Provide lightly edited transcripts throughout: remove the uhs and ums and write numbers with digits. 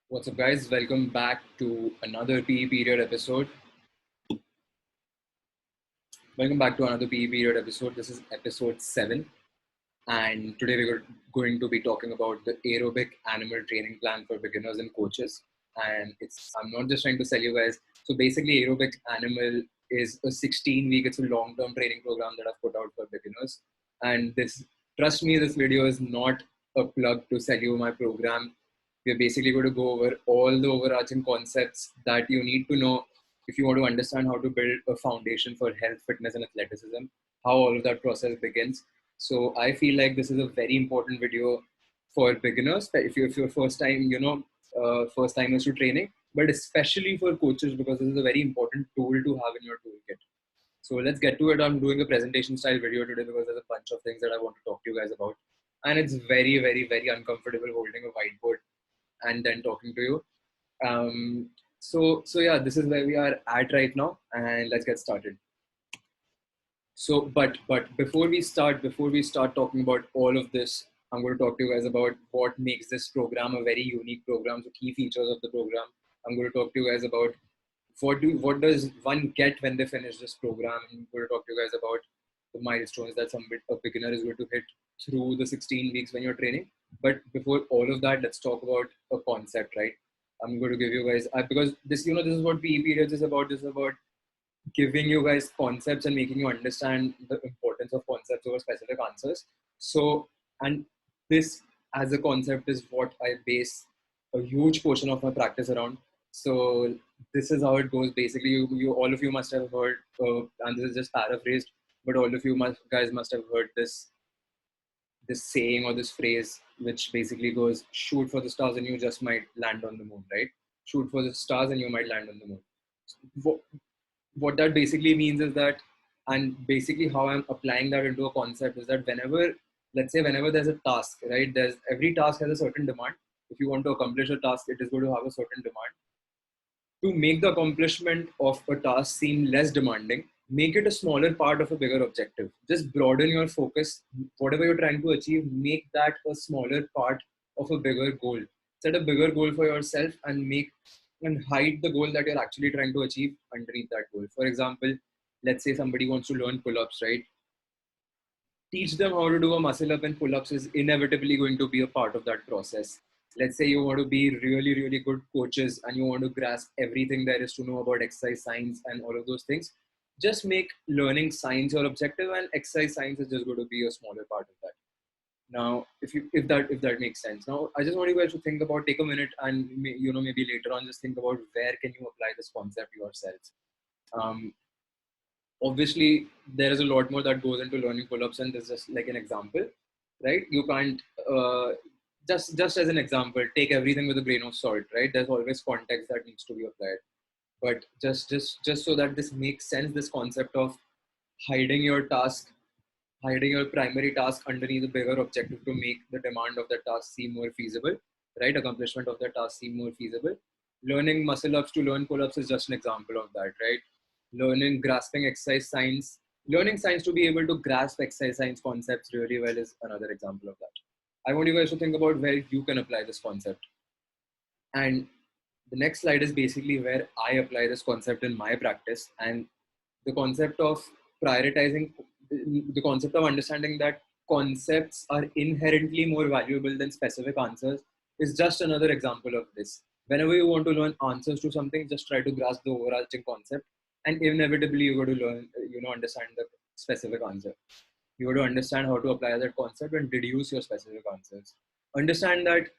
What's up, guys? Welcome back to another PE period episode. This is episode 7. And today we're going to be talking about the aerobic animal training plan for beginners and coaches. And I'm not just trying to sell you guys. So basically, aerobic animal is a 16-week, it's a long-term training program that I've put out for beginners. And trust me, this video is not a plug to sell you my program. We're basically going to go over all the overarching concepts that you need to know if you want to understand how to build a foundation for health, fitness, and athleticism, how all of that process begins. So I feel like this is a very important video for beginners, if you're first time, first timers to training, but especially for coaches because this is a very important tool to have in your toolkit. So let's get to it. I'm doing a presentation style video today because there's a bunch of things that I want to talk to you guys about. And it's very, very, very uncomfortable holding a whiteboard and then talking to you. So yeah, this is where we are at right now, and let's get started. So, but before we start talking about all of this, I'm going to talk to you guys about what makes this program a very unique program. So, key features of the program. I'm going to talk to you guys about what does one get when they finish this program. I'm going to talk to you guys about the milestones that a beginner is going to hit through the 16 weeks when you're training. But before all of that, let's talk about a concept, right? I'm going to give you guys because this is what PE periods is about. This is about giving you guys concepts and making you understand the importance of concepts over specific answers. So, and this as a concept is what I base a huge portion of my practice around. So this is how it goes. Basically, you all of you must have heard, and this is just paraphrased, but all of you guys must have heard this saying or this phrase, which basically goes, "Shoot for the stars and you just might land on the moon." Right? Shoot for the stars and you might land on the moon. What that basically means is that, and basically how I'm applying that into a concept is that whenever there's a task, right, every task has a certain demand. If you want to accomplish a task, it is going to have a certain demand. To make the accomplishment of a task seem less demanding, make it a smaller part of a bigger objective. Just broaden your focus. Whatever you're trying to achieve, make that a smaller part of a bigger goal. Set a bigger goal for yourself and hide the goal that you're actually trying to achieve underneath that goal. For example, let's say somebody wants to learn pull-ups, right? Teach them how to do a muscle up, and pull-ups is inevitably going to be a part of that process. Let's say you want to be really, really good coaches and you want to grasp everything there is to know about exercise science and all of those things. Just make learning science your objective, and exercise science is just going to be a smaller part of that. Now, if that makes sense. Now, I just want you guys to think about, take a minute, and maybe later on, just think about where can you apply this concept yourselves. Obviously, there is a lot more that goes into learning pull-ups, and this is just like an example, right? You can't just as an example, take everything with a grain of salt, right? There's always context that needs to be applied. But just so that this makes sense, this concept of hiding your primary task underneath the bigger objective to make the demand of the task seem more feasible, right? Accomplishment of the task seem more feasible. Learning muscle ups to learn pull ups is just an example of that, right? Learning science to be able to grasp exercise science concepts really well is another example of that. I want you guys to think about where you can apply this concept. And the next slide is basically where I apply this concept in my practice, and the concept of prioritizing, the concept of understanding that concepts are inherently more valuable than specific answers is just another example of this. Whenever you want to learn answers to something, just try to grasp the overarching concept, and inevitably you're going to learn, understand the specific answer. You got to understand how to apply that concept and deduce your specific answers. Understand that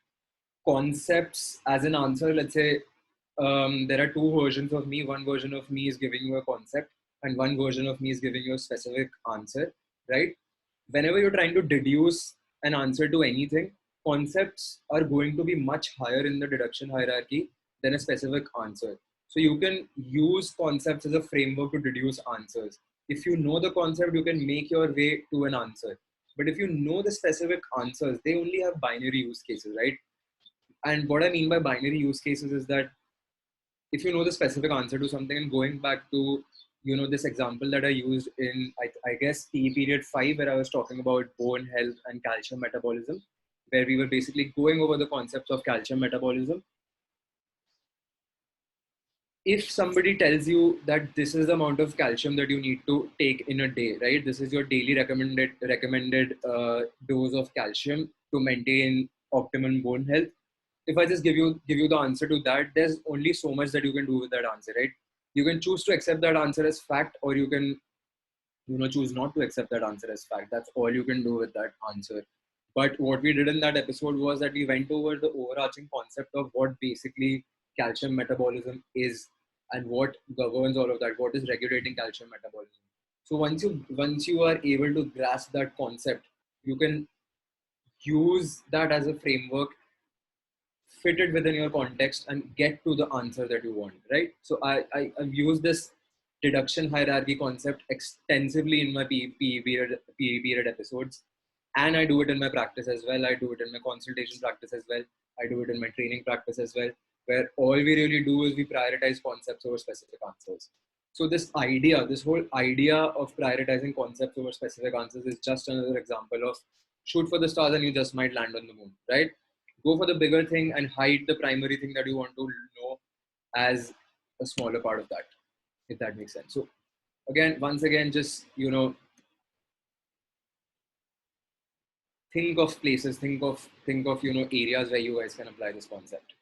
concepts as an answer, let's say there are two versions of me. One version of me is giving you a concept, and one version of me is giving you a specific answer, right? Whenever you're trying to deduce an answer to anything, concepts are going to be much higher in the deduction hierarchy than a specific answer. So you can use concepts as a framework to deduce answers. If you know the concept, you can make your way to an answer. But if you know the specific answers, they only have binary use cases, right? And what I mean by binary use cases is that if you know the specific answer to something, and going back to this example that I used in I guess PE period 5, where I was talking about bone health and calcium metabolism, where we were basically going over the concepts of calcium metabolism. if somebody tells you that this is the amount of calcium that you need to take in a day, right? This is your daily recommended dose of calcium to maintain optimum bone health. If I just give you the answer to that, there's only so much that you can do with that answer, right? You can choose to accept that answer as fact, or you can choose not to accept that answer as fact. That's all you can do with that answer. But what we did in that episode was that we went over the overarching concept of what basically calcium metabolism is and what governs all of that, what is regulating calcium metabolism. So once you are able to grasp that concept, you can use that as a framework, fit it within your context, and get to the answer that you want, right? So I've used this deduction hierarchy concept extensively in my PE period episodes, and I do it in my practice as well. I do it in my consultation practice as well. I do it in my training practice as well, where all we really do is we prioritize concepts over specific answers. So this whole idea of prioritizing concepts over specific answers is just another example of shoot for the stars and you just might land on the moon, right? Go for the bigger thing and hide the primary thing that you want to know as a smaller part of that, if that makes sense. So once again, just think of places, think of areas where you guys can apply this concept.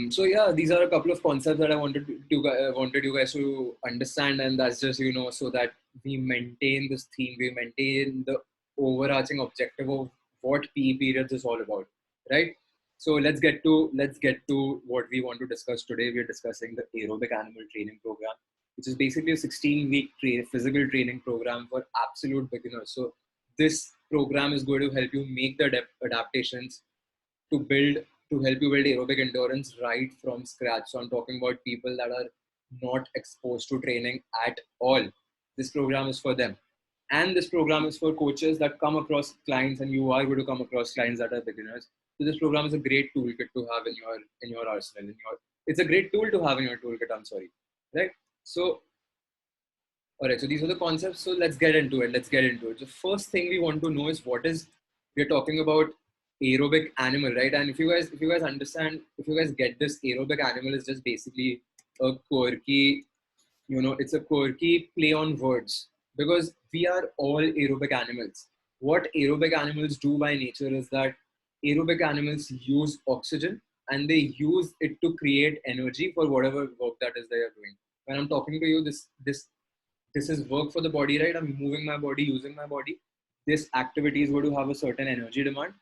So yeah, these are a couple of concepts that I wanted you guys to understand, and that's just so that we maintain this theme, we maintain the overarching objective of what PE periods is all about, right? So let's get to what we want to discuss today. We are discussing the aerobic animal training program, which is basically a 16-week physical training program for absolute beginners. So this program is going to help you make the adaptations to build to help you build aerobic endurance right from scratch. So I'm talking about people that are not exposed to training at all. This program is for them. And this program is for coaches that come across clients, and you are going to come across clients that are beginners. So this program is a great toolkit to have in your arsenal. It's a great tool to have in your toolkit. I'm sorry, right? So all right, so these are the concepts. So let's get into it. The first thing we want to know is we're talking about aerobic animal, right? And if you guys understand, if you guys get this, aerobic animal is just basically a quirky, it's a quirky play on words, because we are all aerobic animals. What aerobic animals do by nature is that aerobic animals use oxygen, and they use it to create energy for whatever work that is they are doing. When I'm talking to you, this is work for the body, right? I'm moving my body, using my body. This activity is going to have a certain energy demand.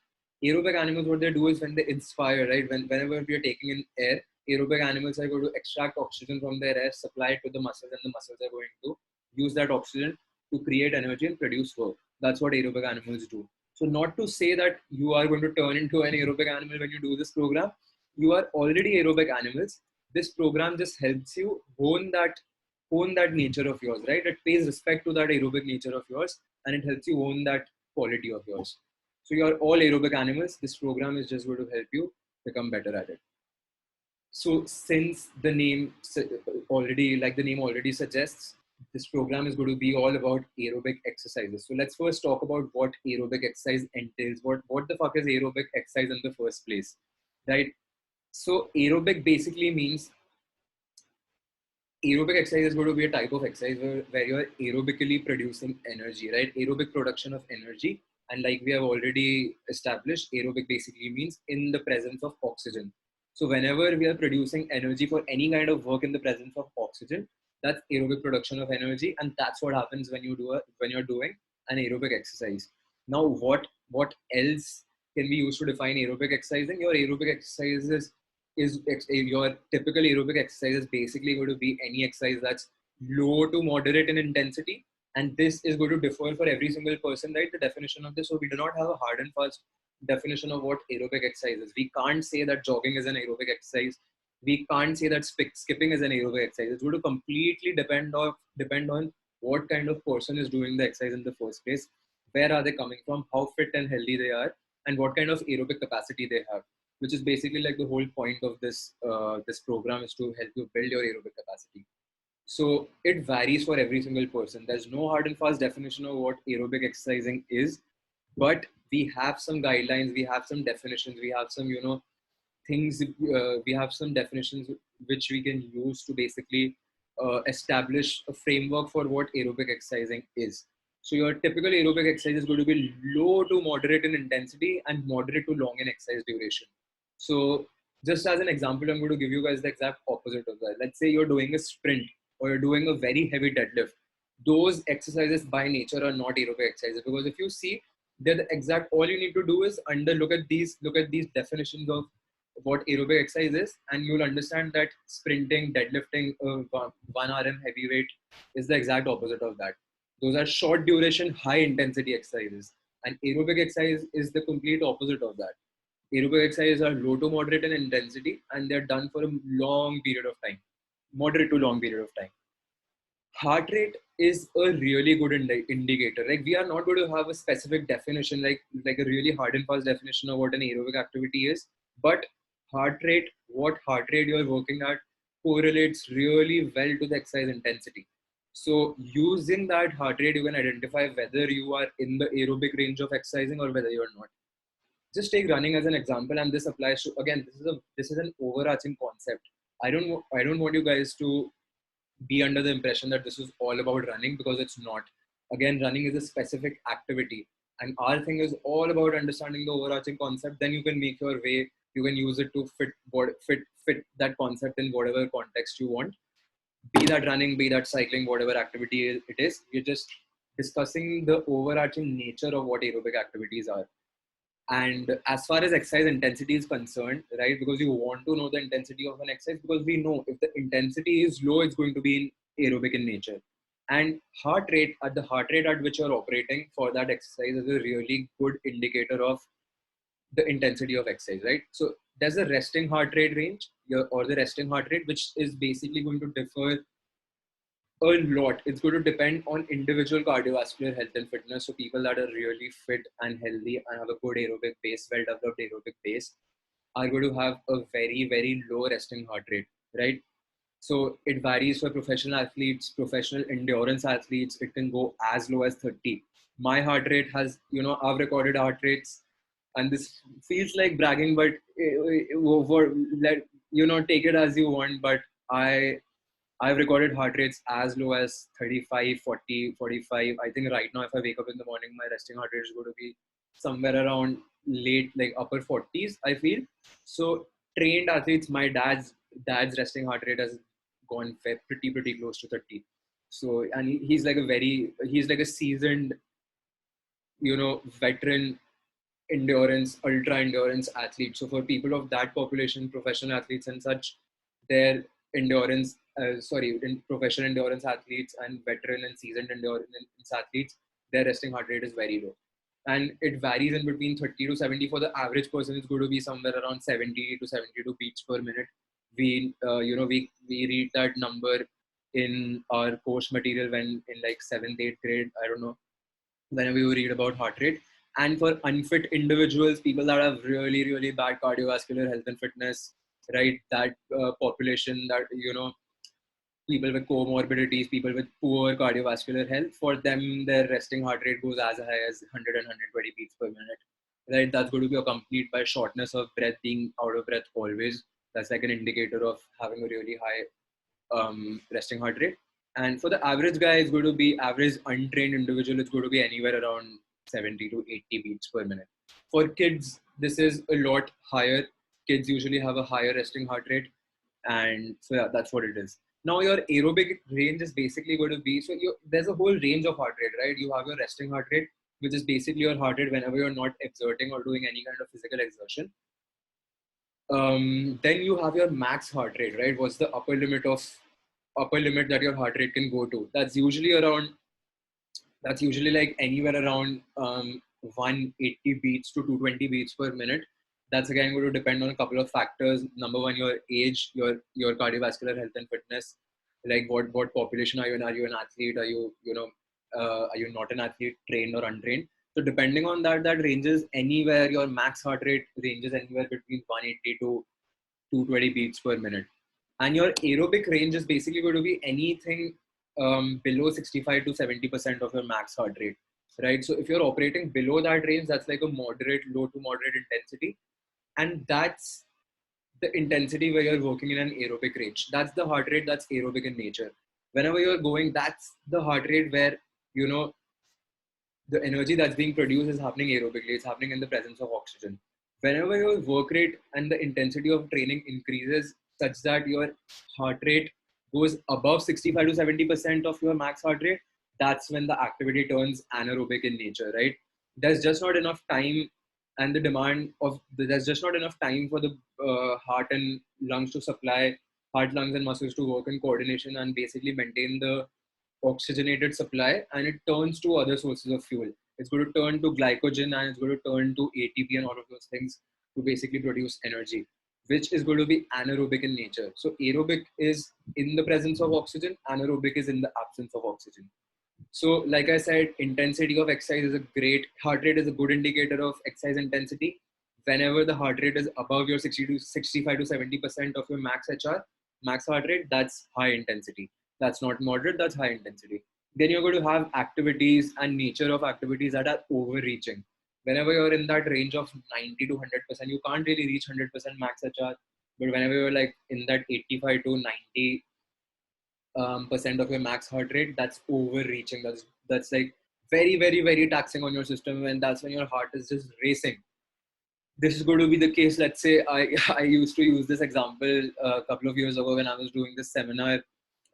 Aerobic animals, what they do is when they inspire, right? Whenever we are taking in air, aerobic animals are going to extract oxygen from their air, supply it to the muscles, and the muscles are going to use that oxygen to create energy and produce work. That's what aerobic animals do. So not to say that you are going to turn into an aerobic animal when you do this program. You are already aerobic animals. This program just helps you own that nature of yours, right? It pays respect to that aerobic nature of yours, and it helps you own that quality of yours. So you're all aerobic animals. This program is just going to help you become better at it. So since the name already suggests, this program is going to be all about aerobic exercises. So let's first talk about what aerobic exercise entails. What the fuck is aerobic exercise in the first place, right? So aerobic basically means aerobic exercise is going to be a type of exercise where you're aerobically producing energy, right? Aerobic production of energy. And like we have already established, aerobic basically means in the presence of oxygen. So whenever we are producing energy for any kind of work in the presence of oxygen, that's aerobic production of energy. And that's what happens when you're doing an aerobic exercise. Now, what else can be used to define aerobic exercising? Your aerobic exercises your typical aerobic exercise is basically going to be any exercise that's low to moderate in intensity, and this is going to differ for every single person, right? The definition of this, so we do not have a hard and fast definition of what aerobic exercise is. We can't say that jogging is an aerobic exercise. We can't say that skipping is an aerobic exercise. It's going to completely depend on what kind of person is doing the exercise in the first place, where are they coming from, how fit and healthy they are, and what kind of aerobic capacity they have, which is basically like the whole point of this program is to help you build your aerobic capacity. So it varies for every single person. There's no hard and fast definition of what aerobic exercising is, but we have some guidelines, we have some definitions, we have some things, we have some definitions which we can use to basically establish a framework for what aerobic exercising is. So your typical aerobic exercise is going to be low to moderate in intensity and moderate to long in exercise duration. So just as an example, I'm going to give you guys the exact opposite of that. Let's say you're doing a sprint or you're doing a very heavy deadlift. Those exercises by nature are not aerobic exercises, because if you see, they're the exact, all you need to do is look at these definitions of what aerobic exercise is, and you'll understand that sprinting, deadlifting, 1 RM heavyweight is the exact opposite of that. Those are short duration, high intensity exercises, and aerobic exercise is the complete opposite of that. Aerobic exercises are low to moderate in intensity, and they're done for a long period of time, moderate to long period of time. Heart rate is a really good indicator. Like, we are not going to have a specific definition, like a really hard and fast definition of what an aerobic activity is, but heart rate, what heart rate you're working at, correlates really well to the exercise intensity. So using that heart rate, you can identify whether you are in the aerobic range of exercising or whether you're not. Just take running as an example, and this applies to, again, this is an overarching concept. I don't want you guys to be under the impression that this is all about running, because it's not. Again, running is a specific activity, and our thing is all about understanding the overarching concept. Then you can make your way, you can use it to fit that concept in whatever context you want, be that running, be that cycling, whatever activity it is. You're just discussing the overarching nature of what aerobic activities are. And as far as exercise intensity is concerned, right, because you want to know the intensity of an exercise, because we know if the intensity is low, it's going to be aerobic in nature. And the heart rate at which you're operating for that exercise is a really good indicator of the intensity of exercise, right? So there's a resting heart rate range, or the resting heart rate, which is basically going to differ a lot. It's going to depend on individual cardiovascular health and fitness. So people that are really fit and healthy and have a good aerobic base, well developed aerobic base, are going to have a very, very low resting heart rate, right? So it varies for professional athletes, professional endurance athletes. It can go as low as 30. My heart rate has, I've recorded heart rates, and this feels like bragging, but take it as you want. But I've recorded heart rates as low as 35, 40, 45. I think right now, if I wake up in the morning, my resting heart rate is going to be somewhere around late, like upper 40s, I feel. So trained athletes, my dad's resting heart rate has gone pretty close to 30. So, and he's like a seasoned, veteran ultra endurance athletes. So for people of that population, professional athletes and such, their professional endurance athletes and veteran and seasoned endurance athletes, their resting heart rate is very low. And it varies in between 30 to 70. For the average person, it's going to be somewhere around 70 to 72 beats per minute. We read that number in our course material when in like 7th, 8th grade, I don't know, whenever you read about heart rate. And for unfit individuals, people that have really, really bad cardiovascular health and fitness, right? That population that, people with comorbidities, people with poor cardiovascular health, for them, their resting heart rate goes as high as 100 and 120 beats per minute, right? That's going to be accompanied by shortness of breath, being out of breath always. That's like an indicator of having a really high resting heart rate. And for the average guy, it's going to be average untrained individual. It's going to be anywhere around 70 to 80 beats per minute. For kids, this is a lot higher. Kids usually have a higher resting heart rate. And so yeah, that's what it is. Now your aerobic range is basically going to be, there's a whole range of heart rate, right? You have your resting heart rate, which is basically your heart rate whenever you're not exerting or doing any kind of physical exertion. Then you have your max heart rate, right? What's the upper limit that your heart rate can go to? That's usually like anywhere around 180 beats to 220 beats per minute. That's again going to depend on a couple of factors. Number one, your age, your cardiovascular health and fitness. Like what population are you in? Are you an athlete? Are you not an athlete, trained or untrained? So depending on that ranges anywhere. Your max heart rate ranges anywhere between 180 to 220 beats per minute. And your aerobic range is basically going to be anything below 65 to 70% of your max heart rate, right? So if you're operating below that range, that's like a low to moderate intensity. And that's the intensity where you're working in an aerobic range. That's the heart rate that's aerobic in nature. Whenever you're going, that's the heart rate where, you know, the energy that's being produced is happening aerobically. It's happening in the presence of oxygen. Whenever your work rate and the intensity of training increases such that your heart rate goes above 65 to 70% of your max heart rate, that's when the activity turns anaerobic in nature, right? There's just not enough time, and the demand of there's just not enough time for the heart and lungs to supply, heart, lungs, and muscles to work in coordination and basically maintain the oxygenated supply, and it turns to other sources of fuel. It's going to turn to glycogen and it's going to turn to ATP and all of those things to basically produce energy, which is going to be anaerobic in nature. So aerobic is in the presence of oxygen, anaerobic is in the absence of oxygen. So, like I said, intensity of exercise is a great, heart rate is a good indicator of exercise intensity. Whenever the heart rate is above your 60 to 65 to 70% of your max HR, max heart rate, that's high intensity. That's not moderate, that's high intensity. Then you're going to have activities and nature of activities that are overreaching. Whenever you're in that range of 90 to 100%, you can't really reach 100% max HR. But whenever you're like in that 85 to 90 percent of your max heart rate, that's overreaching. That's like very, very, very taxing on your system, and that's when your heart is just racing. This is going to be the case. Let's say I used to use this example a couple of years ago when I was doing this seminar,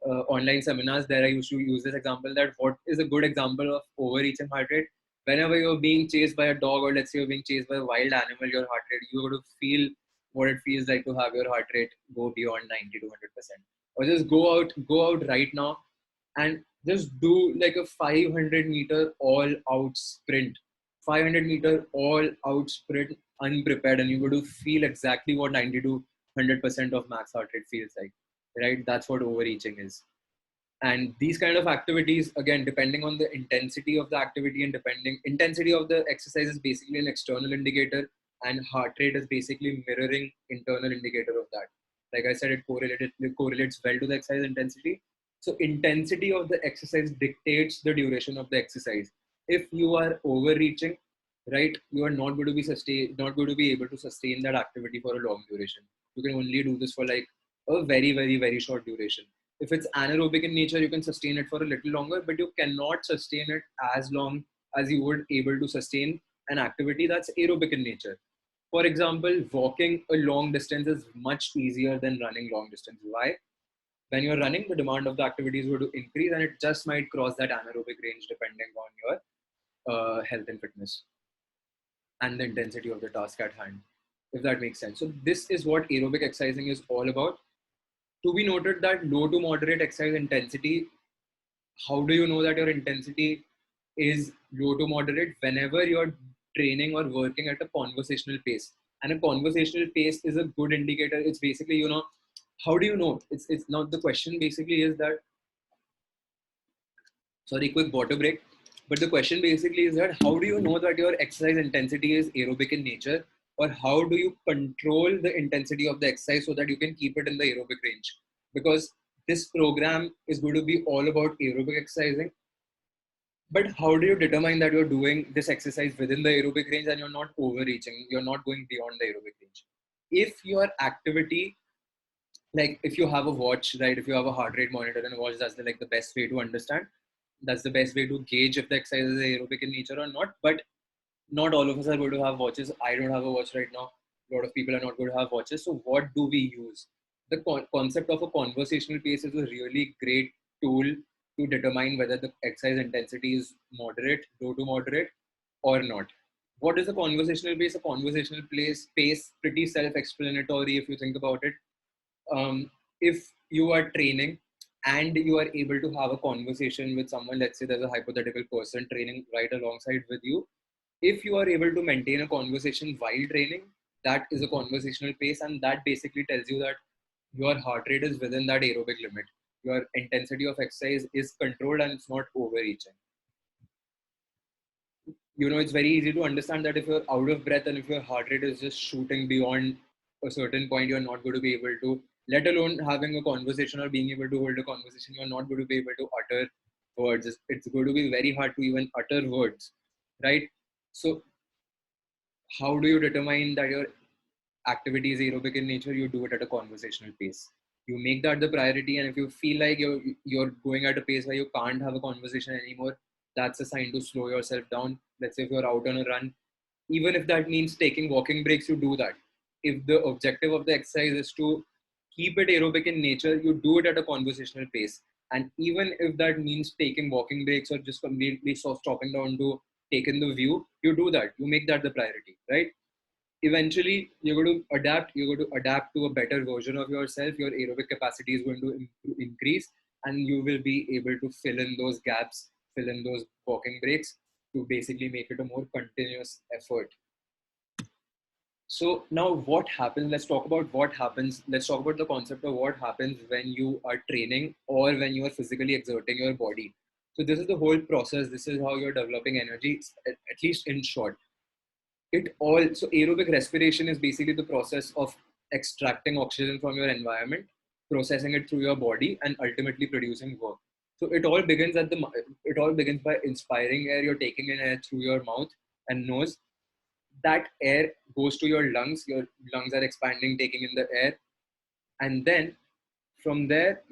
online seminars. There I used to use this example that what is a good example of overreaching heart rate. Whenever you're being chased by a dog, or let's say you're being chased by a wild animal, your heart rate, you're going to feel what it feels like to have your heart rate go beyond 90 to 100%. Or just go out right now and just do like a 500-meter all out sprint. 500-meter all out sprint unprepared, and you're going to feel exactly what 90 to 100% of max heart rate feels like, right? That's what overreaching is. And these kind of activities, again, depending on the intensity of the activity and depending intensity of the exercise, is basically an external indicator, and heart rate is basically mirroring internal indicator of that. Like I said, it correlates well to the exercise intensity. So intensity of the exercise dictates the duration of the exercise. If you are overreaching, right, you are not going to be able to sustain that activity for a long duration. You can only do this for like a very, very, very short duration. If it's anaerobic in nature, you can sustain it for a little longer, but you cannot sustain it as long as you would able to sustain an activity that's aerobic in nature. For example, walking a long distance is much easier than running long distance. Why? When you're running, the demand of the activity is going to increase, and it just might cross that anaerobic range depending on your health and fitness and the intensity of the task at hand, if that makes sense. So this is what aerobic exercising is all about. To be noted that low to moderate exercise intensity, how do you know that your intensity is low to moderate? Whenever you're training or working at a conversational pace, and a conversational pace is a good indicator. It's basically, you know, how do you know? It's not, the question basically is that, sorry, quick water break. But the question basically is that how do you know that your exercise intensity is aerobic in nature, or how do you control the intensity of the exercise so that you can keep it in the aerobic range? Because this program is going to be all about aerobic exercising. But how do you determine that you're doing this exercise within the aerobic range and you're not overreaching, you're not going beyond the aerobic range? If your activity, like if you have a watch, right? If you have a heart rate monitor and a watch, that's like the best way to understand. That's the best way to gauge if the exercise is aerobic in nature or not. But not all of us are going to have watches. I don't have a watch right now. A lot of people are not going to have watches. So what do we use? The concept of a conversational pace is a really great tool to determine whether the exercise intensity is moderate, low to moderate, or not. What is a conversational pace? A conversational pace, pretty self-explanatory if you think about it. If you are training and you are able to have a conversation with someone, let's say there's a hypothetical person training right alongside with you, if you are able to maintain a conversation while training, that is a conversational pace, and that basically tells you that your heart rate is within that aerobic limit. Your intensity of exercise is controlled and it's not overreaching. You know, it's very easy to understand that if you're out of breath and if your heart rate is just shooting beyond a certain point, you're not going to be able to, let alone having a conversation or being able to hold a conversation, you're not going to be able to utter words. It's going to be very hard to even utter words, right? So how do you determine that your activity is aerobic in nature, you do it at a conversational pace. You make that the priority, and if you feel like you're going at a pace where you can't have a conversation anymore, that's a sign to slow yourself down. Let's say if you're out on a run, even if that means taking walking breaks, you do that. If the objective of the exercise is to keep it aerobic in nature, you do it at a conversational pace. And even if that means taking walking breaks or just completely stopping down to take in the view, you do that. You make that the priority, right? Eventually, you're going to adapt to a better version of yourself. Your aerobic capacity is going to increase, and you will be able to fill in those gaps, fill in those walking breaks to basically make it a more continuous effort. So now what happens, let's talk about what happens. Let's talk about the concept of what happens when you are training or when you are physically exerting your body. So this is the whole process. This is how you're developing energy, at least in short. So aerobic respiration is basically the process of extracting oxygen from your environment, processing it through your body, and ultimately producing work. So it all begins by inspiring air. You're taking in air through your mouth and nose. That air goes to your lungs. Your lungs are expanding, taking in the air, and then from there,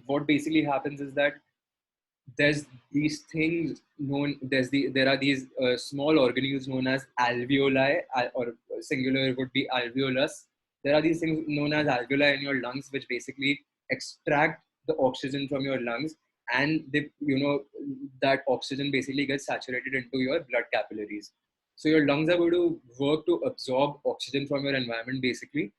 what basically happens is that there's these things there are these small organelles known as alveoli, or singular would be alveolus. There are these things known as alveoli in your lungs, which basically extract the oxygen from your lungs, and that oxygen basically gets saturated into your blood capillaries. So your lungs are going to work to absorb oxygen from your environment basically.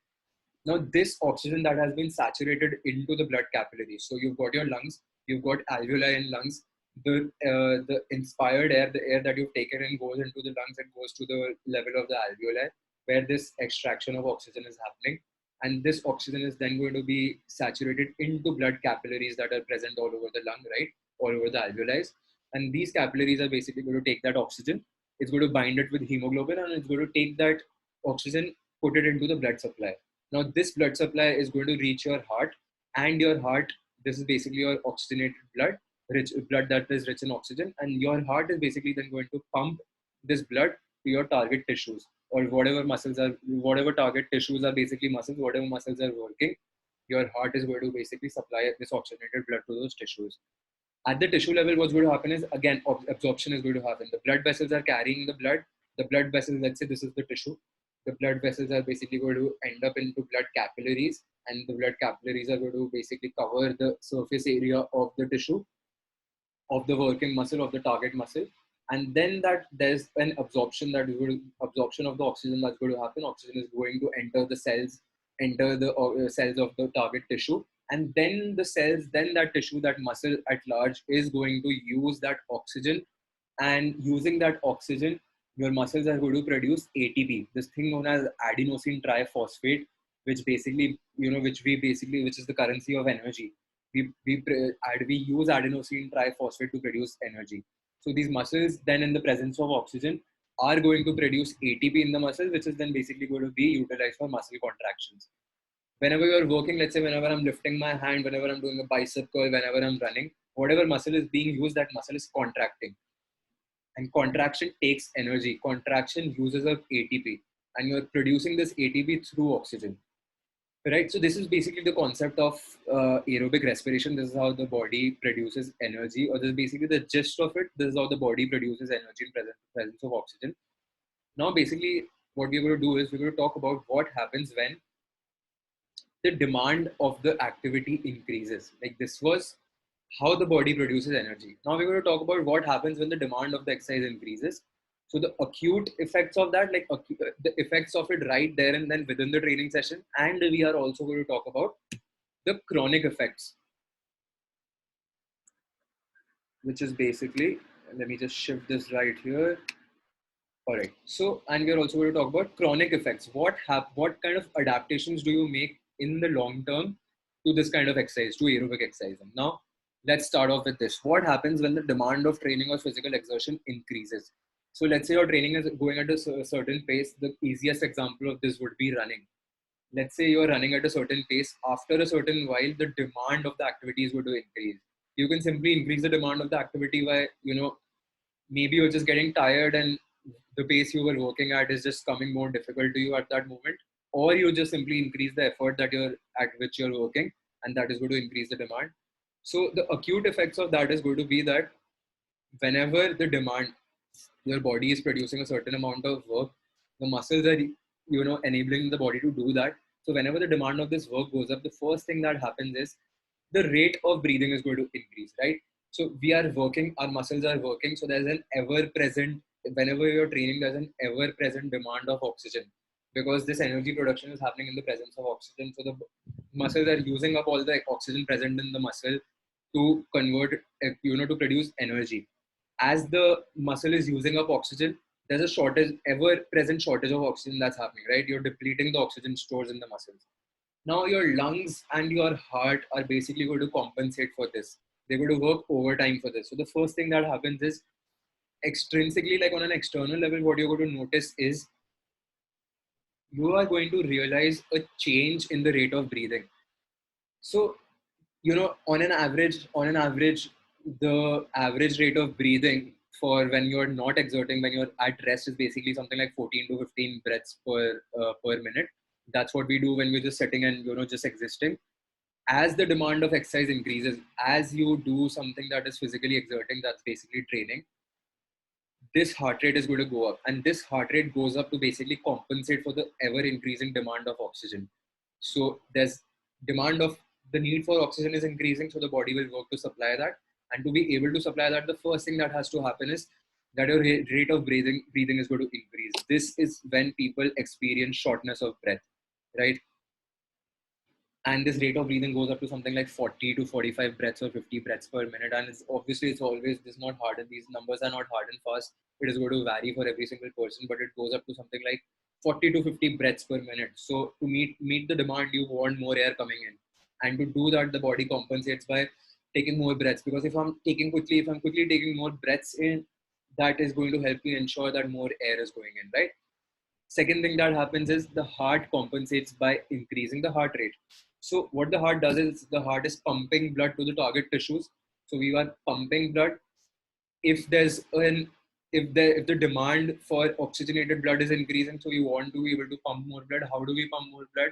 Now, this oxygen that has been saturated into the blood capillaries. So you've got your lungs, you've got alveoli in lungs. The inspired air, the air that you've taken in, goes into the lungs and goes to the level of the alveoli, where this extraction of oxygen is happening. And this oxygen is then going to be saturated into blood capillaries that are present all over the lung, right? All over the alveoli. And these capillaries are basically going to take that oxygen. It's going to bind it with hemoglobin, and it's going to take that oxygen, put it into the blood supply. Now, this blood supply is going to reach your heart, and your heart, this is basically your oxygenated blood, rich blood that is rich in oxygen, and your heart is basically then going to pump this blood to your target tissues, or whatever target tissues are basically muscles, whatever muscles are working, your heart is going to basically supply this oxygenated blood to those tissues. At the tissue level, what's going to happen is, again, absorption is going to happen. The blood vessels are carrying the blood. The blood vessels, let's say this is the tissue. The blood vessels are basically going to end up into blood capillaries, and the blood capillaries are going to basically cover the surface area of the tissue, of the working muscle, of the target muscle. And then that there's an absorption of the oxygen that's going to happen. Oxygen is going to enter the cells, enter the cells of the target tissue, and then that tissue, that muscle at large is going to use that oxygen, and using that oxygen, your muscles are going to produce ATP, this thing known as adenosine triphosphate, which basically, which is the currency of energy. We use adenosine triphosphate to produce energy. So these muscles then, in the presence of oxygen, are going to produce ATP in the muscle, which is then basically going to be utilized for muscle contractions. Whenever you're working, let's say whenever I'm lifting my hand, whenever I'm doing a bicep curl, whenever I'm running, whatever muscle is being used, that muscle is contracting. And contraction takes energy. Contraction uses up ATP, and you're producing this ATP through oxygen. Right. So this is basically the concept of aerobic respiration. This is how the body produces energy, or this is basically the gist of it. This is how the body produces energy in presence of oxygen. Now, basically, what we're going to do is we're going to talk about what happens when the demand of the activity increases. Like, this was how the body produces energy. Now we're going to talk about what happens when the demand of the exercise increases. So the acute effects of that, the effects of it right there and then within the training session. And we are also going to talk about the chronic effects, which is basically, let me just shift this right here. All right. So, and we're also going to talk about chronic effects. What kind of adaptations do you make in the long term to this kind of exercise, to aerobic exercise? Now, let's start off with this. What happens when the demand of training or physical exertion increases? So, let's say your training is going at a certain pace. The easiest example of this would be running. Let's say you're running at a certain pace. After a certain while, the demand of the activity is going to increase. You can simply increase the demand of the activity by, maybe you're just getting tired, and the pace you were working at is just coming more difficult to you at that moment. or you just simply increase the effort that you're at which you're working, and that is going to increase the demand. So the acute effects of that is going to be that whenever the demand, your body is producing a certain amount of work, the muscles are enabling the body to do that. So whenever the demand of this work goes up, the first thing that happens is the rate of breathing is going to increase, right? So we are working, our muscles are working, so there's an ever present, whenever you're training, there's an ever present demand of oxygen, because this energy production is happening in the presence of oxygen. So the muscles are using up all the oxygen present in the muscle to convert, to produce energy. As the muscle is using up oxygen, there's a shortage, ever present shortage of oxygen that's happening, right? You're depleting the oxygen stores in the muscles. Now your lungs and your heart are basically going to compensate for this. They're going to work overtime for this. So the first thing that happens is extrinsically, like on an external level, what you're going to notice is you are going to realize a change in the rate of breathing. So, on an average, the average rate of breathing for when you're not exerting, when you're at rest, is basically something like 14 to 15 breaths per minute. That's what we do when we're just sitting and just existing. As the demand of exercise increases, as you do something that is physically exerting, that's basically training, this heart rate is going to go up, and this heart rate goes up to basically compensate for the ever increasing demand of oxygen. So there's demand of, the need for oxygen is increasing, so the body will work to supply that. And to be able to supply that, the first thing that has to happen is that your rate of breathing is going to increase. This is when people experience shortness of breath, right? And this rate of breathing goes up to something like 40 to 45 breaths or 50 breaths per minute. And it's always, this not hard, and these numbers are not hard and fast. It is going to vary for every single person, but it goes up to something like 40 to 50 breaths per minute. So to meet the demand, you want more air coming in, and to do that, the body compensates by taking more breaths. Because if I'm quickly taking more breaths in, that is going to help me ensure that more air is going in, right? Second thing that happens is the heart compensates by increasing the heart rate. So what the heart does is the heart is pumping blood to the target tissues. So we are pumping blood. If there's an if the demand for oxygenated blood is increasing, so we want to be able to pump more blood. How do we pump more blood?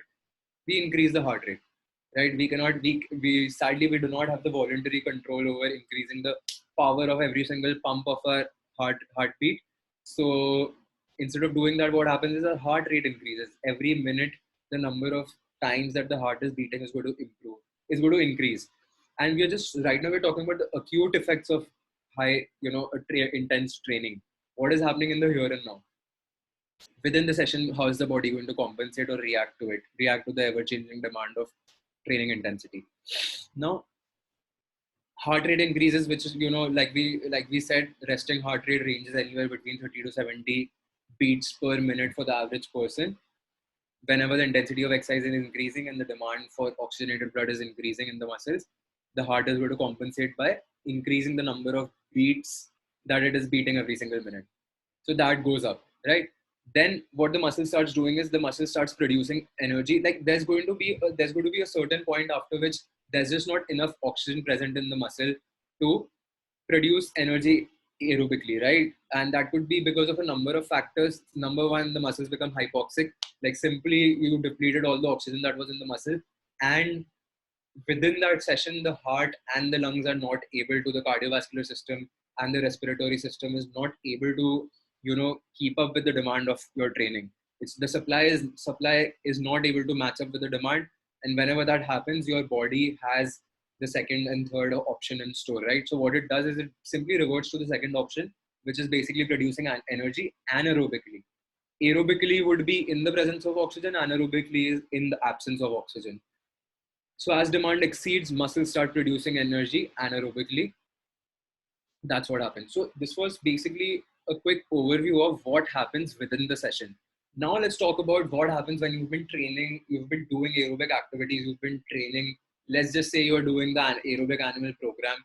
We increase the heart rate, right? We sadly we do not have the voluntary control over increasing the power of every single pump of our heartbeat. So instead of doing that, what happens is our heart rate increases every minute. The number of times that the heart is beating is going to increase. And we're just right now we're talking about the acute effects of high, intense training. What is happening in the here and now? Within the session, how is the body going to compensate or react to the ever-changing demand of training intensity? Now, heart rate increases, which is, like we said, resting heart rate ranges anywhere between 30 to 70 beats per minute for the average person. Whenever the intensity of exercise is increasing and the demand for oxygenated blood is increasing in the muscles, the heart is going to compensate by increasing the number of beats that it is beating every single minute. So that goes up, right? Then what the muscle starts doing is the muscle starts producing energy. Like there's going to be a certain point after which there's just not enough oxygen present in the muscle to produce energy aerobically, right? And that could be because of a number of factors. Number one, the muscles become hypoxic. Like simply you depleted all the oxygen that was in the muscle, and within that session, the heart and the lungs are not able to, the cardiovascular system and the respiratory system is not able to, keep up with the demand of your training. It's the supply is not able to match up with the demand. And whenever that happens, your body has the second and third option in store, right? So what it does is it simply reverts to the second option, which is basically producing an energy anaerobically. Aerobically would be in the presence of oxygen, anaerobically is in the absence of oxygen. So as demand exceeds, muscles start producing energy anaerobically. That's what happens. So this was basically a quick overview of what happens within the session. Now let's talk about what happens when you've been training, you've been doing aerobic activities, you've been training. Let's just say you're doing the aerobic animal program.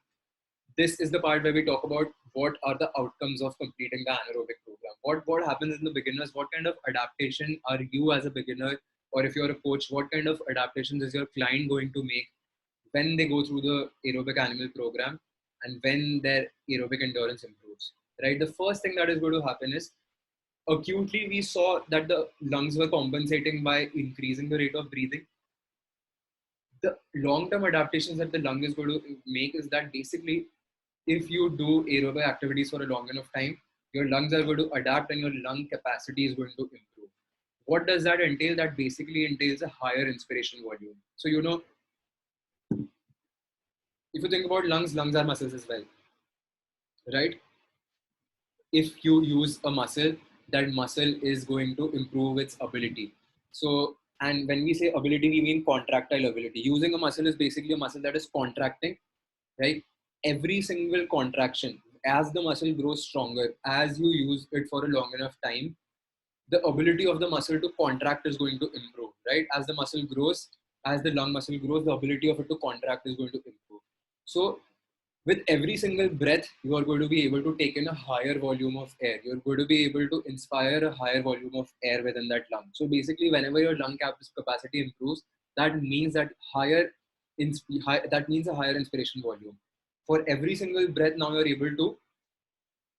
This is the part where we talk about what are the outcomes of completing the anaerobic program. What happens in the beginners? What kind of adaptation are you as a beginner, or if you're a coach, what kind of adaptations is your client going to make when they go through the aerobic animal program and when their aerobic endurance improves, right? The first thing that is going to happen is acutely we saw that the lungs were compensating by increasing the rate of breathing. The long-term adaptations that the lung is going to make is that basically if you do aerobic activities for a long enough time, your lungs are going to adapt and your lung capacity is going to improve. What does that entail? That basically entails a higher inspiration volume. So, if you think about lungs, lungs are muscles as well, right? If you use a muscle, that muscle is going to improve its ability. So, and when we say ability, we mean contractile ability. Using a muscle is basically a muscle that is contracting, right? Every single contraction, as the muscle grows stronger, as you use it for a long enough time, the ability of the muscle to contract is going to improve, right? As the muscle grows, as the lung muscle grows, the ability of it to contract is going to improve. So with every single breath, you are going to be able to take in a higher volume of air. You're going to be able to inspire a higher volume of air within that lung. So basically, whenever your lung capacity improves, that means that that means a higher inspiration volume. For every single breath, now you're able to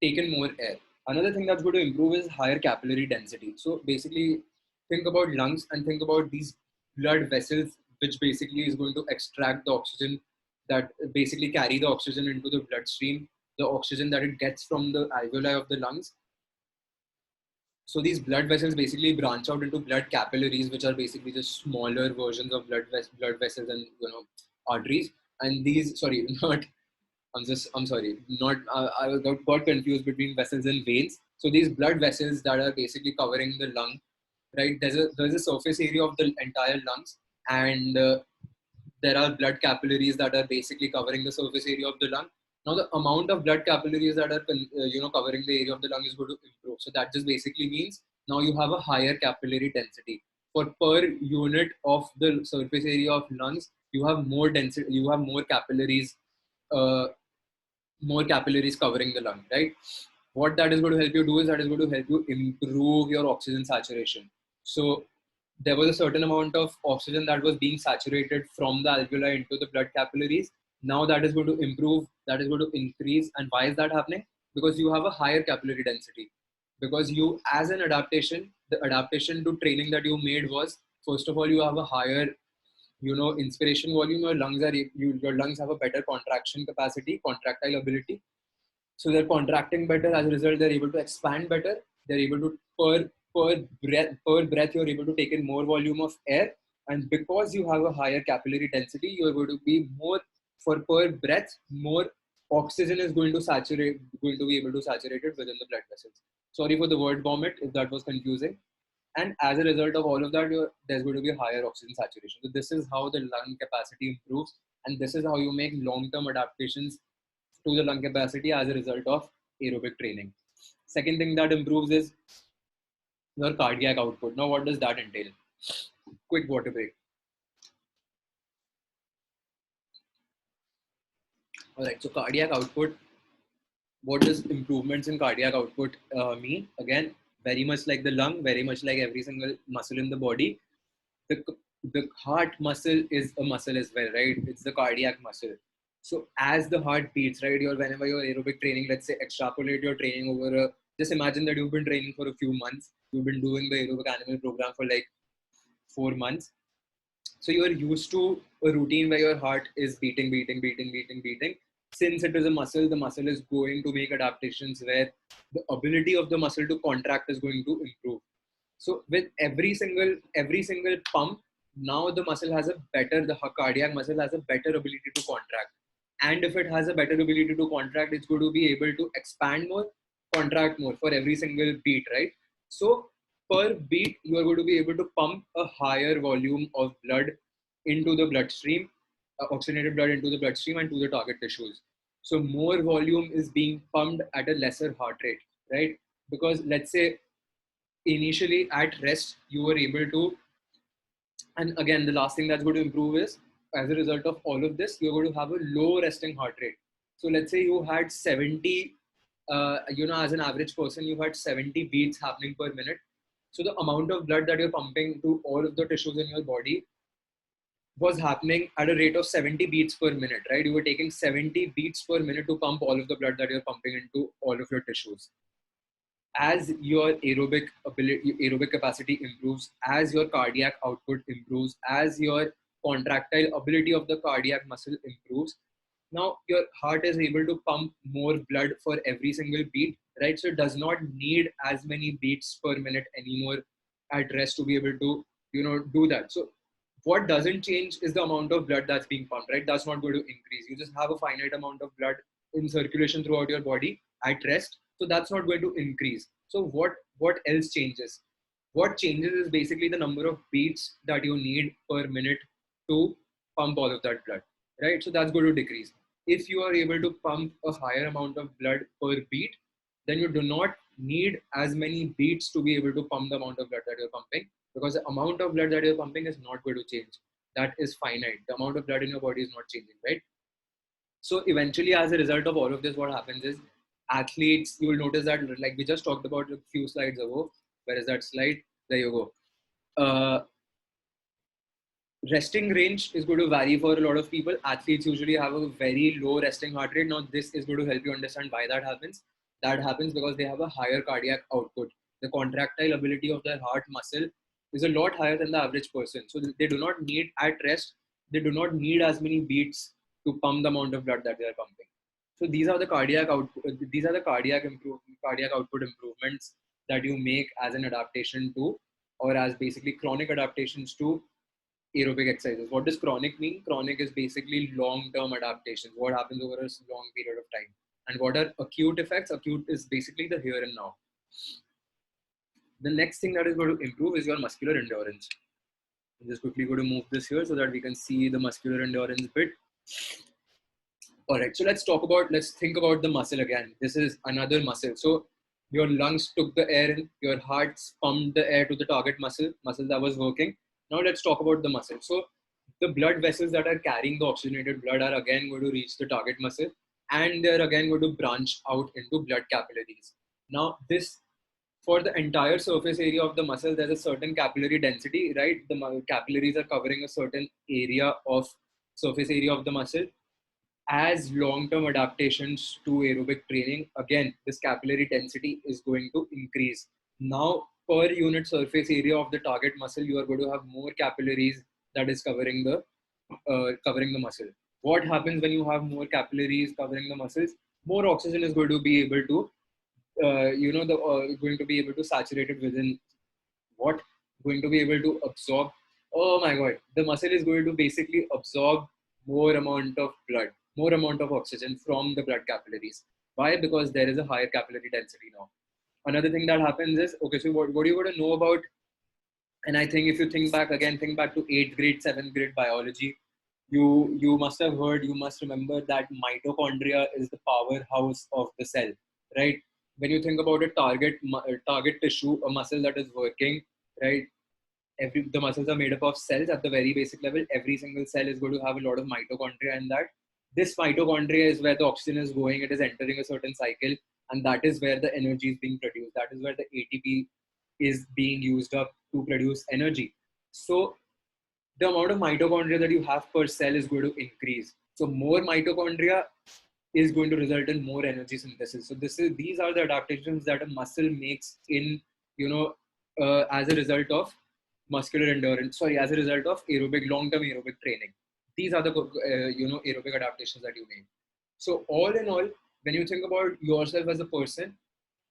take in more air. Another thing that's going to improve is higher capillary density. So basically, think about lungs and think about these blood vessels, which basically is going to extract the oxygen, that basically carry the oxygen into the bloodstream, the oxygen that it gets from the alveoli of the lungs. So these blood vessels basically branch out into blood capillaries, which are basically just smaller versions of blood vessels and arteries. And these, sorry, not I'm sorry, not I got confused between vessels and veins. So these blood vessels that are basically covering the lung, right? There's a surface area of the entire lungs, and there are blood capillaries that are basically covering the surface area of the lung. Now the amount of blood capillaries that are covering the area of the lung is going to improve. So that just basically means now you have a higher capillary density. For per unit of the surface area of lungs, you have more density, you have uh, more capillaries covering the lung, right? What that is going to help you do is that is going to help you improve your oxygen saturation. So there was a certain amount of oxygen that was being saturated from the alveoli into the blood capillaries. Now that is going to improve, that is going to increase. And why is that happening? Because you have a higher capillary density. Because you, as an adaptation, the adaptation to training that you made was, first of all, you have a higher inspiration volume. Your lungs have a better contraction capacity, contractile ability. So they're contracting better. As a result, they're able to expand better. They're able to per breath you're able to take in more volume of air. And because you have a higher capillary density, you're going to be more, for per breath, more oxygen is going to be able to saturate it within the blood vessels. Sorry for the word vomit if that was confusing. And as a result of all of that, there's going to be a higher oxygen saturation. So this is how the lung capacity improves, and this is how you make long-term adaptations to the lung capacity as a result of aerobic training. Second thing that improves is your cardiac output. Now, what does that entail? Quick water break. All right, so cardiac output. What does improvements in cardiac output mean? Again, very much like the lung, very much like every single muscle in the body, the the heart muscle is a muscle as well, right? It's the cardiac muscle. So as the heart beats, right, whenever you're aerobic training, let's say extrapolate your training over just imagine that you've been training for a few months. You've been doing the aerobic animal program for like 4 months. So you are used to a routine where your heart is beating, beating, beating, beating, beating. Since it is a muscle, the muscle is going to make adaptations where the ability of the muscle to contract is going to improve. So with every single pump, now the muscle has a better, the cardiac muscle has a better ability to contract. And if it has a better ability to contract, it's going to be able to expand more, contract more for every single beat, right? So per beat, you are going to be able to pump a higher volume of blood into the bloodstream, oxygenated blood into the bloodstream and to the target tissues. So more volume is being pumped at a lesser heart rate, right? Because let's say initially at rest you were able to, and again the last thing that's going to improve is, as a result of all of this, you're going to have a low resting heart rate. So let's say you had 70, as an average person you had 70 beats happening per minute. So the amount of blood that you're pumping to all of the tissues in your body was happening at a rate of 70 beats per minute, right? You were taking 70 beats per minute to pump all of the blood that you're pumping into all of your tissues. as your aerobic capacity improves, as your cardiac output improves, as your contractile ability of the cardiac muscle improves, now your heart is able to pump more blood for every single beat, right? So it does not need as many beats per minute anymore at rest to be able to, do that. So what doesn't change is the amount of blood that's being pumped, right? That's not going to increase. You just have a finite amount of blood in circulation throughout your body at rest, so that's not going to increase. So what else changes? What changes is basically the number of beats that you need per minute to pump all of that blood, right? So that's going to decrease. If you are able to pump a higher amount of blood per beat, then you do not need as many beats to be able to pump the amount of blood that you're pumping, because the amount of blood that you're pumping is not going to change. That is finite. The amount of blood in your body is not changing, right? So eventually, as a result of all of this, what happens is athletes, you will notice that, like we just talked about a few slides ago. Where is that slide? There you go. Resting range is going to vary for a lot of people. Athletes usually have a very low resting heart rate. Now, this is going to help you understand why that happens. That happens because they have a higher cardiac output. The contractile ability of their heart muscle is a lot higher than the average person. So they do not need at rest, they do not need as many beats to pump the amount of blood that they are pumping. So these are the cardiac output. These are the cardiac output improvements that you make as an adaptation to, or as basically chronic adaptations to aerobic exercises. What does chronic mean? Chronic is basically long-term adaptations. What happens over a long period of time. And what are acute effects? Acute is basically the here and now. The next thing that is going to improve is your muscular endurance. I'm just quickly going to move this here so that we can see the muscular endurance bit. All right, so let's think about the muscle again. This is another muscle. So your lungs took the air in, your heart pumped the air to the target muscle that was working. Now let's talk about the muscle. So the blood vessels that are carrying the oxygenated blood are again going to reach the target muscle, and they're again going to branch out into blood capillaries. Now this, for the entire surface area of the muscle, there's a certain capillary density, right? The capillaries are covering a certain area of surface area of the muscle. As long-term adaptations to aerobic training, again, this capillary density is going to increase. Now, per unit surface area of the target muscle, you are going to have more capillaries that is covering the muscle. What happens when you have more capillaries covering the muscles? More oxygen is going to be able to, going to be able to saturate it within what? Going to be able to absorb. Oh my God, the muscle is going to basically absorb more amount of blood, more amount of oxygen from the blood capillaries. Why? Because there is a higher capillary density now. Another thing that happens is, okay, so what do you want to know about? And I think if you think back to 8th grade, 7th grade biology, you must have heard, you must remember that mitochondria is the powerhouse of the cell, right? When you think about a target tissue, a muscle that is working, right? The muscles are made up of cells at the very basic level. Every single cell is going to have a lot of mitochondria in that. This mitochondria is where the oxygen is going. It is entering a certain cycle, and that is where the energy is being produced. That is where the ATP is being used up to produce energy. So the amount of mitochondria that you have per cell is going to increase. So more mitochondria is going to result in more energy synthesis. So these are the adaptations that a muscle makes in, as a result of muscular endurance. Sorry, as a result of long-term aerobic training. These are the aerobic adaptations that you make. So all in all, when you think about yourself as a person,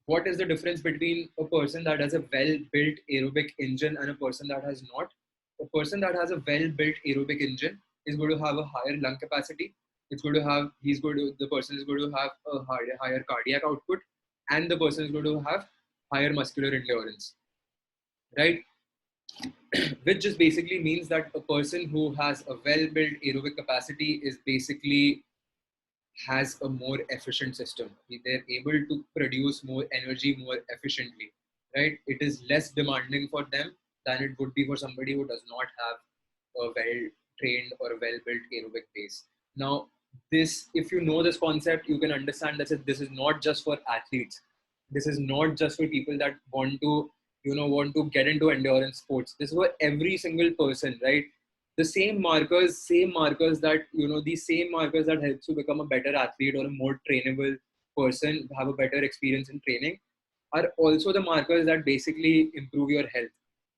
what is the difference between a person that has a well-built aerobic engine and a person that has not? A person that has a well-built aerobic engine is going to have a higher lung capacity. The person is going to have a higher cardiac output, and the person is going to have higher muscular endurance, right? Which just basically means that a person who has a well-built aerobic capacity is basically has a more efficient system. They're able to produce more energy more efficiently, right? It is less demanding for them than it would be for somebody who does not have a well-trained or a well-built aerobic base. Now, if you know this concept, you can understand that this is not just for athletes. This is not just for people that want to get into endurance sports. This is for every single person, right? The same markers that, these same markers that helps you become a better athlete or a more trainable person, have a better experience in training. are also the markers that basically improve your health,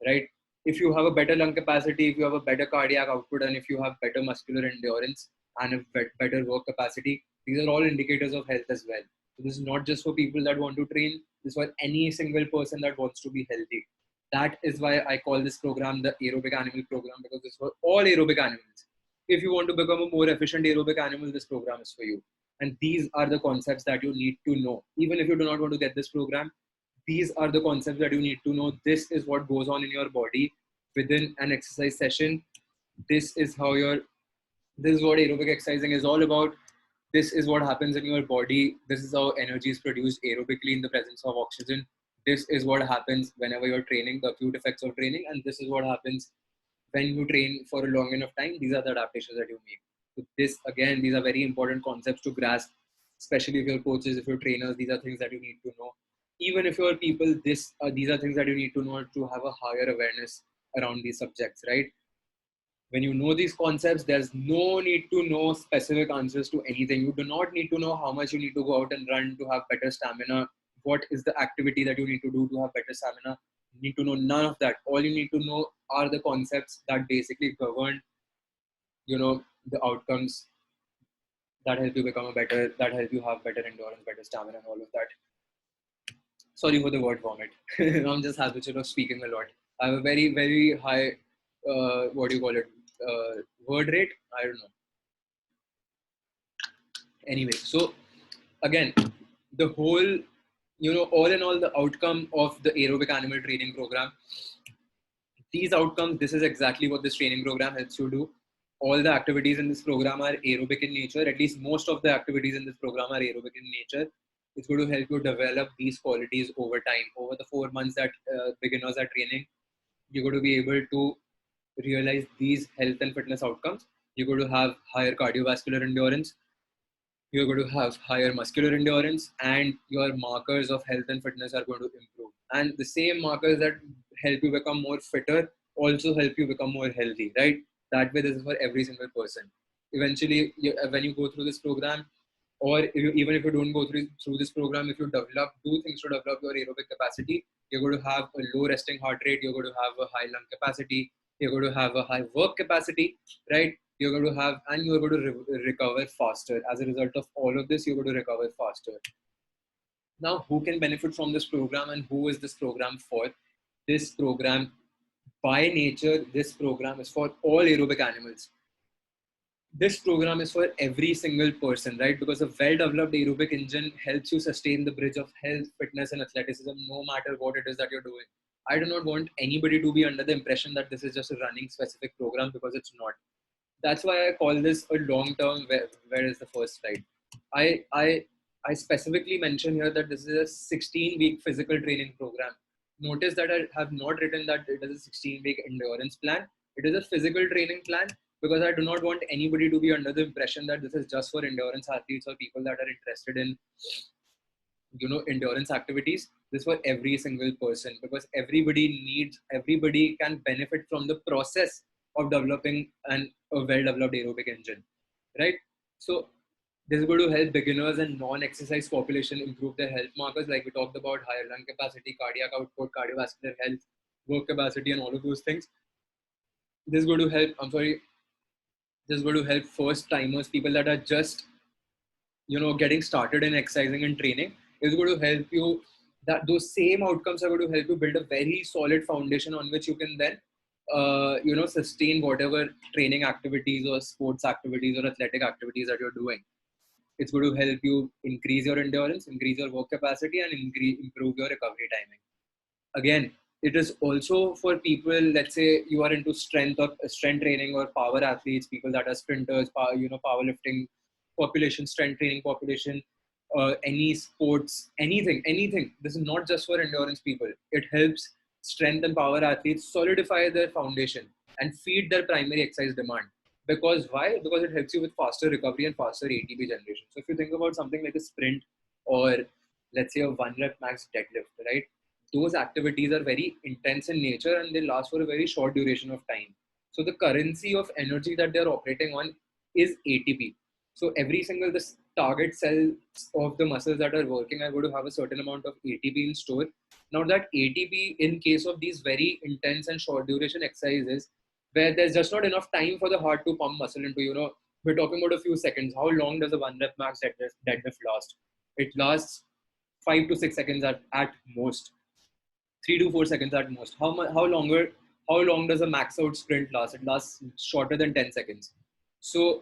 right? If you have a better lung capacity, if you have a better cardiac output, and if you have better muscular endurance and a better work capacity, these are all indicators of health as well. So this is not just for people that want to train, this is for any single person that wants to be healthy. That is why I call this program the aerobic animal program, because it's for all aerobic animals. If you want to become a more efficient aerobic animal, this program is for you. And these are the concepts that you need to know. Even if you do not want to get this program, these are the concepts that you need to know. This is what goes on in your body within an exercise session. This is how this is what aerobic exercising is all about. This is what happens in your body. This is how energy is produced aerobically in the presence of oxygen. This is what happens whenever you're training, the acute effects of training, and this is what happens when you train for a long enough time. These are the adaptations that you make. So this, again, these are very important concepts to grasp, especially if you're coaches, if you're trainers. These are things that you need to know. Even if you're people, these are things that you need to know to have a higher awareness around these subjects, right? When you know these concepts, there's no need to know specific answers to anything. You do not need to know how much you need to go out and run to have better stamina. What is the activity that you need to do to have better stamina? You need to know none of that. All you need to know are the concepts that basically govern, the outcomes that help you become that help you have better endurance, better stamina, and all of that. Sorry for the word vomit. I'm just habitual of speaking a lot. I have a very, very high, what do you call it, word rate. I don't know. Anyway, so again, the whole, all in all, the outcome of the aerobic animal training program, these outcomes, this is exactly what this training program helps you do. All the activities in this program are aerobic in nature. At least most of the activities in this program are aerobic in nature. It's going to help you develop these qualities over time. Over the 4 months that beginners are training, you're going to be able to realize these health and fitness outcomes. You're going to have higher cardiovascular endurance, you're going to have higher muscular endurance, and your markers of health and fitness are going to improve. And the same markers that help you become more fitter also help you become more healthy, right? That way, this is for every single person. Eventually, when you go through this program, or even if you don't go through this program, if you do things to develop your aerobic capacity, you're going to have a low resting heart rate, you're going to have a high lung capacity, you're going to have a high work capacity, right? You're going to have, and you're going to recover faster. As a result of all of this, you're going to recover faster. Now, who can benefit from this program, and who is this program for? This program, by nature, this program is for all aerobic animals. This program is for every single person, right? Because a well-developed aerobic engine helps you sustain the bridge of health, fitness, and athleticism, no matter what it is that you're doing. I do not want anybody to be under the impression that this is just a running specific program, because it's not. That's why I call this a long-term. Where is the first slide? I specifically mention here that this is a 16-week physical training program. Notice that I have not written that it is a 16-week endurance plan. It is a physical training plan, because I do not want anybody to be under the impression that this is just for endurance athletes or people that are interested in, endurance activities. This is for every single person, because everybody can benefit from the process of developing a well-developed aerobic engine, right? So this is going to help beginners and non-exercise population improve their health markers, like we talked about: higher lung capacity, cardiac output, cardiovascular health, work capacity, and all of those things. This is going to help. This is going to help first timers, people that are just getting started in exercising and training. Is going to help you, that those same outcomes are going to help you build a very solid foundation on which you can then sustain whatever training activities or sports activities or athletic activities that you're doing. It's going to help you increase your endurance, increase your work capacity, and improve your recovery timing. Again, it is also for people, let's say you are into strength training or power athletes, people that are sprinters, powerlifting population, strength training population, any sports, anything. This is not just for endurance people. It helps strength and power athletes solidify their foundation and feed their primary exercise demand. Because why? Because it helps you with faster recovery and faster ATP generation. So if you think about something like a sprint, or let's say a 1 rep max deadlift, right? Those activities are very intense in nature and they last for a very short duration of time. So the currency of energy that they're operating on is ATP. So every single target cells of the muscles that are working are going to have a certain amount of ATP in store. Now that ATP, in case of these very intense and short duration exercises, where there's just not enough time for the heart to pump muscle into, we're talking about a few seconds. How long does a 1 rep max deadlift last? It lasts 5 to 6 seconds at most, 3 to 4 seconds at most. How long does a max out sprint last? It lasts shorter than 10 seconds. So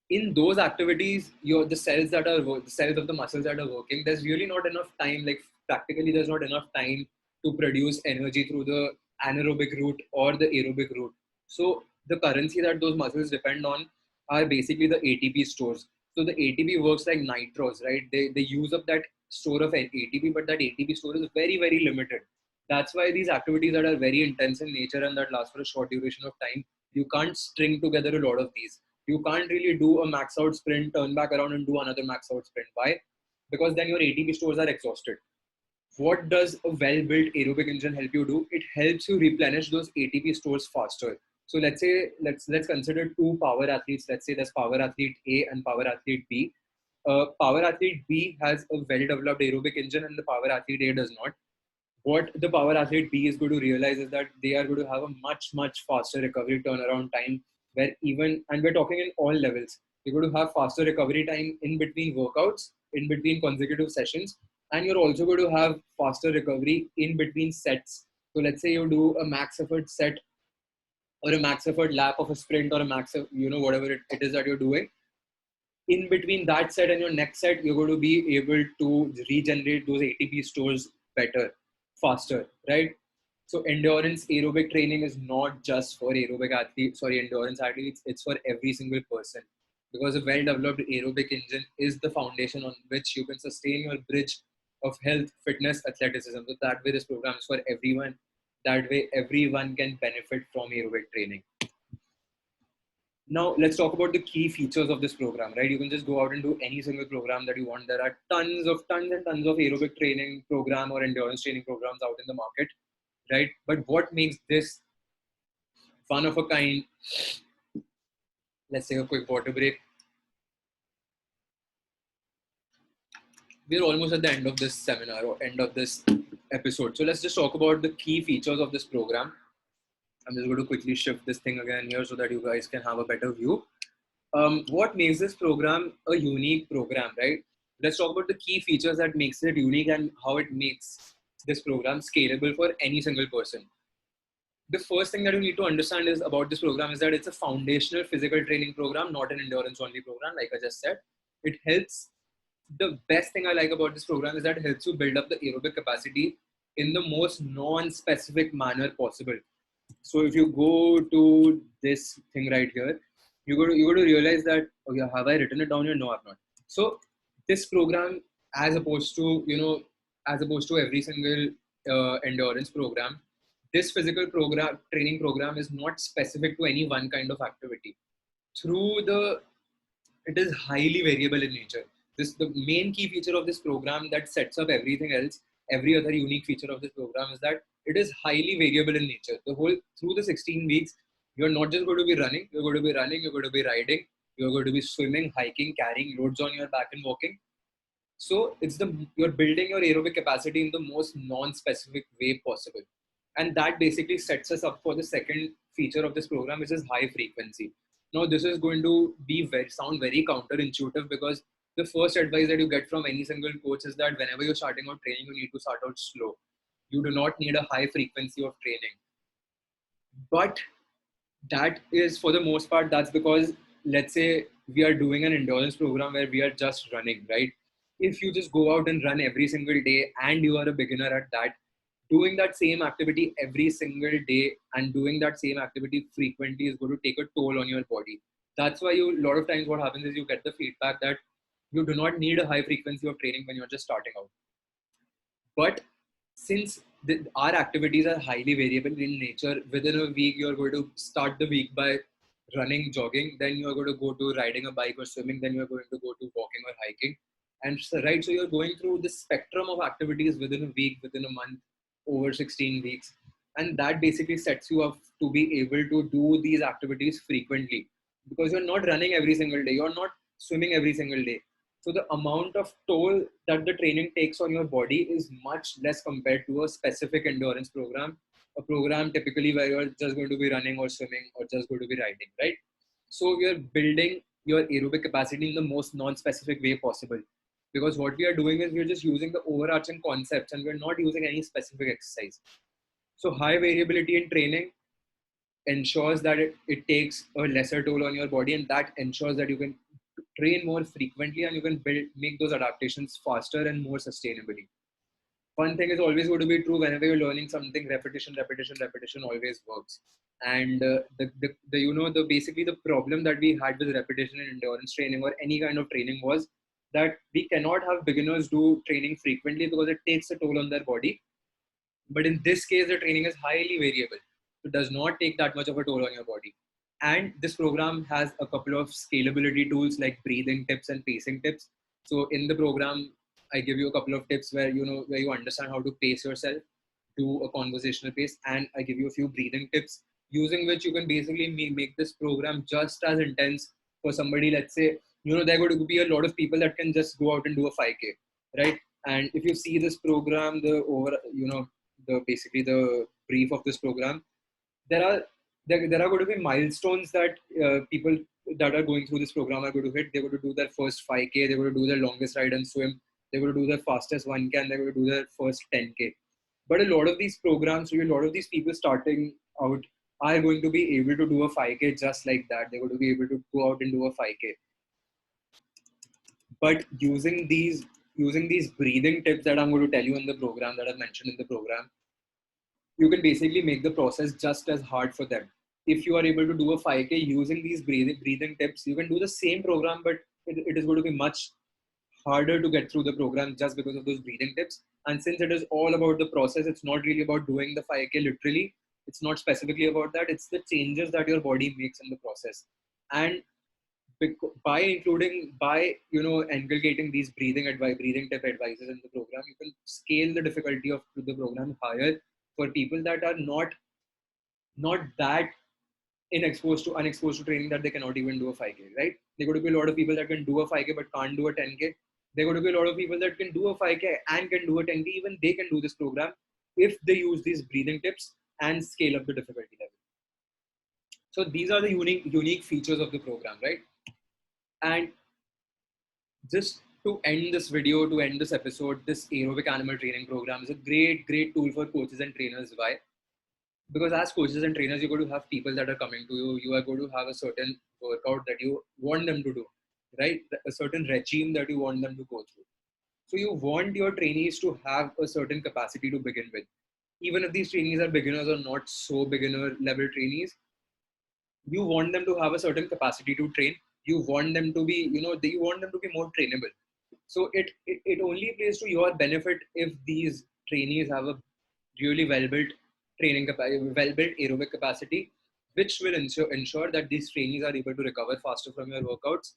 in those activities, the cells the cells of the muscles that are working, there's really not enough time. Like practically, there's not enough time to produce energy through the anaerobic route or the aerobic route. So the currency that those muscles depend on are basically the ATP stores. So the ATP works like nitros, right? They use up that store of ATP, but that ATP store is very, very limited. That's why these activities that are very intense in nature and that last for a short duration of time, you can't string together a lot of these. You can't really do a max out sprint, turn back around and do another max out sprint. Why? Because then your ATP stores are exhausted. What does a well-built aerobic engine help you do? It helps you replenish those ATP stores faster. So let's consider two power athletes. Let's say there's power athlete A and power athlete B. Power athlete B has a well-developed aerobic engine and the power athlete A does not. What the power athlete B is going to realize is that they are going to have a much, much faster recovery turnaround time, where and we're talking in all levels, you're going to have faster recovery time in between workouts, in between consecutive sessions, and you're also going to have faster recovery in between sets. So let's say you do a max effort set or a max effort lap of a sprint or a max, whatever it is that you're doing. In between that set and your next set, you're going to be able to regenerate those ATP stores better, faster, right? So endurance aerobic training is not just for endurance athletes, it's for every single person. Because a well-developed aerobic engine is the foundation on which you can sustain your bridge of health, fitness, athleticism. So that way this program is for everyone. That way everyone can benefit from aerobic training. Now, let's talk about the key features of this program, right? You can just go out and do any single program that you want. There are tons and tons of aerobic training program or endurance training programs out in the market, right? But what makes this one of a kind? Let's take a quick water break. We're almost at the end of this seminar or end of this episode. So let's just talk about the key features of this program. I'm just going to quickly shift this thing again here so that you guys can have a better view. What makes this program a unique program, right? Let's talk about the key features that makes it unique and how it makes this program scalable for any single person. The first thing that you need to understand is about this program is that it's a foundational physical training program, not an endurance only program. Like I just said, it helps. The best thing I like about this program is that it helps you build up the aerobic capacity in the most non-specific manner possible. So if you go to this thing right here, you're going to realize that, okay, have I written it down here? No, I've not. So this program, as opposed to every single endurance program, this physical training program is not specific to any one kind of activity. It is highly variable in nature. The main key feature of this program that sets up everything else, every other unique feature of this program is that it is highly variable in nature. Through the 16 weeks, you're not just going to be running, you're going to be running, you're going to be riding, you're going to be swimming, hiking, carrying loads on your back and walking. So you're building your aerobic capacity in the most non-specific way possible. And that basically sets us up for the second feature of this program, which is high frequency. Now, this is going to sound very counterintuitive, because the first advice that you get from any single coach is that whenever you're starting out training, you need to start out slow. You do not need a high frequency of training. But that is, for the most part, that's because, let's say we are doing an endurance program where we are just running, right? If you just go out and run every single day and you are a beginner at that, doing that same activity every single day and doing that same activity frequently is going to take a toll on your body. That's why a lot of times what happens is you get the feedback that you do not need a high frequency of training when you're just starting out. But since our activities are highly variable in nature, within a week, you're going to start the week by running, jogging, then you're going to go to riding a bike or swimming, then you're going to go to walking or hiking. And so you're going through the spectrum of activities within a week, within a month, over 16 weeks. And that basically sets you up to be able to do these activities frequently, because you're not running every single day. You're not swimming every single day. So the amount of toll that the training takes on your body is much less compared to a specific endurance program, a program typically where you're just going to be running or swimming or just going to be riding, right? So you're building your aerobic capacity in the most non-specific way possible. Because what we are doing is we're just using the overarching concepts and we're not using any specific exercise. So high variability in training ensures that it takes a lesser toll on your body, and that ensures that you can train more frequently and you can make those adaptations faster and more sustainably. One thing is always going to be true: whenever you're learning something, repetition always works. And the basically the problem that we had with repetition in endurance training or any kind of training was that we cannot have beginners do training frequently because it takes a toll on their body. But in this case, the training is highly variable. It does not take that much of a toll on your body. And this program has a couple of scalability tools like breathing tips and pacing tips. So in the program, I give you a couple of tips where you understand how to pace yourself, do a conversational pace, and I give you a few breathing tips using which you can basically make this program just as intense for somebody. Let's say there are going to be a lot of people that can just go out and do a 5K, right? And if you see this program, the basically the brief of this program, there are there are going to be milestones that people that are going through this program are going to hit. They're going to do their first 5K, they're going to do their longest ride and swim, they're going to do their fastest 1K, and they're going to do their first 10K. But a lot of these programs, a lot of these people starting out are going to be able to do a 5K just like that. They're going to be able to go out and do a 5K. But using these breathing tips that I'm going to tell you in the program, that I've mentioned in the program, you can basically make the process just as hard for them. If you are able to do a 5K using these breathing tips, you can do the same program, but it is going to be much harder to get through the program just because of those breathing tips. And since it is all about the process, it's not really about doing the 5K literally. It's not specifically about that. It's the changes that your body makes in the process. And by inculcating these breathing tip advices in the program, you can scale the difficulty of the program higher for people that are not that unexposed to training, that they cannot even do a 5K, right? There are going to be a lot of people that can do a 5K but can't do a 10K. There are going to be a lot of people that can do a 5K and can do a 10K. Even they can do this program if they use these breathing tips and scale up the difficulty level. So these are the unique features of the program, right? And just to end this video, to end this episode, this aerobic animal training program is a great tool for coaches and trainers. Why? Because as coaches and trainers, you're going to have people that are coming to you. You are going to have a certain workout that you want them to do, right? A certain regime that you want them to go through. So you want your trainees to have a certain capacity to begin with. Even if these trainees are beginners or not so beginner level trainees, you want them to have a certain capacity to train. You want them to be, you want them to be more trainable. So it only plays to your benefit if these trainees have a really well-built well-built aerobic capacity, which will ensure that these trainees are able to recover faster from your workouts.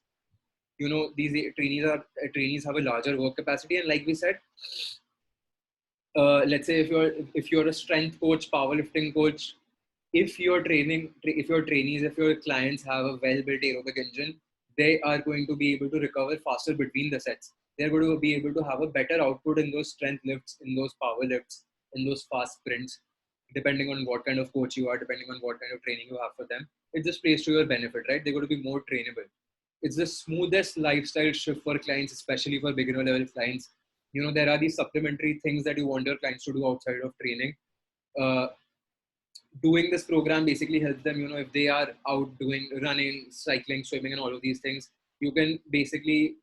These trainees have a larger work capacity, and like we said, let's say if you're a strength coach, powerlifting coach, if your trainees, if your clients have a well-built aerobic engine, they are going to be able to recover faster between the sets. They're going to be able to have a better output in those strength lifts, in those power lifts, in those fast sprints, depending on what kind of coach you are, depending on what kind of training you have for them. It just plays to your benefit, right? They're going to be more trainable. It's the smoothest lifestyle shift for clients, especially for beginner level clients. There are these supplementary things that you want your clients to do outside of training. Doing this program basically helps them, if they are out doing running, cycling, swimming, and all of these things, you can basically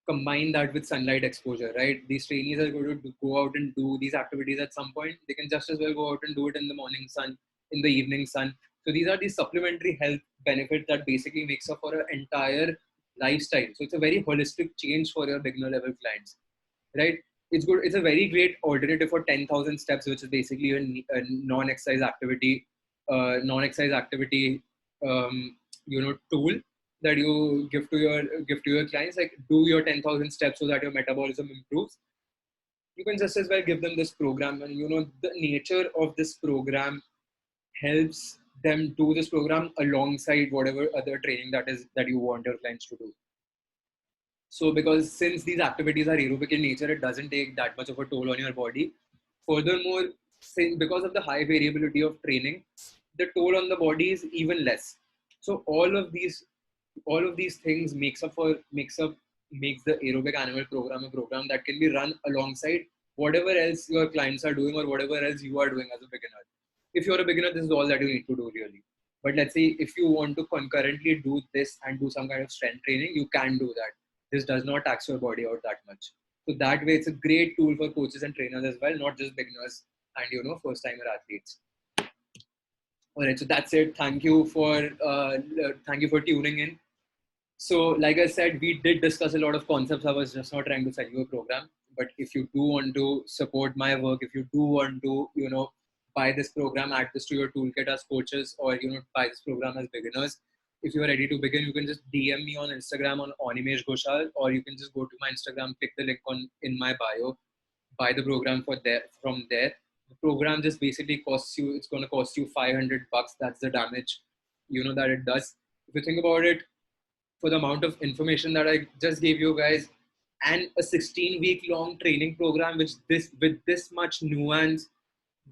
combine that with sunlight exposure, right? These trainees are going to go out and do these activities at some point. They can just as well go out and do it in the morning sun, in the evening sun. So these are these supplementary health benefits that basically makes up for an entire lifestyle. So it's a very holistic change for your beginner level clients, right? It's good. It's a very great alternative for 10,000 steps, which is basically a non-exercise activity, um, tool that you give to your clients. Like, do your 10,000 steps so that your metabolism improves. You can just as well give them this program, and the nature of this program helps them do this program alongside whatever other training that you want your clients to do. So because since these activities are aerobic in nature, it doesn't take that much of a toll on your body. Furthermore, because of the high variability of training, the toll on the body is even less. So all of these things makes the aerobic animal program a program that can be run alongside whatever else your clients are doing or whatever else you are doing as a beginner. If you're a beginner, this is all that you need to do really. But let's say if you want to concurrently do this and do some kind of strength training, you can do that. This does not tax your body out that much. So that way, it's a great tool for coaches and trainers as well, not just beginners and first timer athletes. All right, so that's it. Thank you for tuning in. So, like I said, we did discuss a lot of concepts. I was just not trying to sell you a program. But if you do want to support my work, if you do want to, buy this program, add this to your toolkit as coaches, or buy this program as beginners. If you are ready to begin, you can just DM me on Instagram on Onimesh Ghoshal, or you can just go to my Instagram, click the link in my bio, buy the program from there. The program just basically costs you. It's going to cost you $500. That's the damage, that it does. If you think about it, for the amount of information that I just gave you guys, and a 16-week long training program, with this much nuance,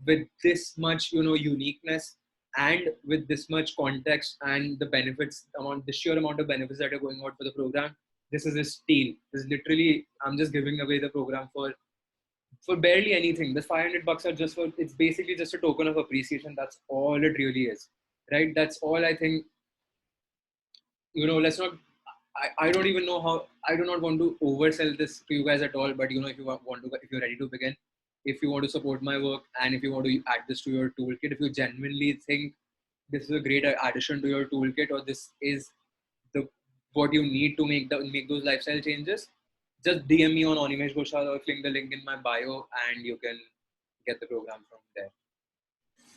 with this much uniqueness, and with this much context and the sheer amount of benefits that are going out for the program, this is a steal. This is literally, I'm just giving away the program for barely anything. The $500 are it's basically just a token of appreciation. That's all it really is, right? That's all I think. Let's not. I don't even know how. I do not want to oversell this to you guys at all. But if you want to, if you're ready to begin, if you want to support my work, and if you want to add this to your toolkit, if you genuinely think this is a great addition to your toolkit, or this is the what you need to make those lifestyle changes, just DM me on Onimesh Ghoshal or click the link in my bio, and you can get the program from there.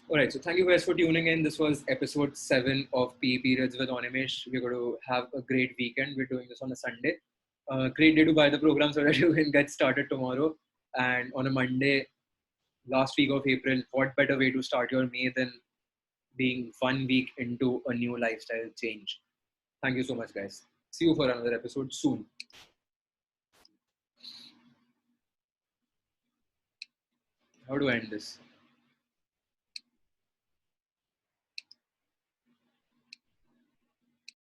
All right, so thank you guys for tuning in. This was episode 7 of PE Periods with Onimesh. We're going to have a great weekend. We're doing this on a Sunday. Great day to buy the program so that you can get started tomorrow. And on a Monday, last week of April, what better way to start your May than being 1 week into a new lifestyle change? Thank you so much, guys. See you for another episode soon. How do I end this?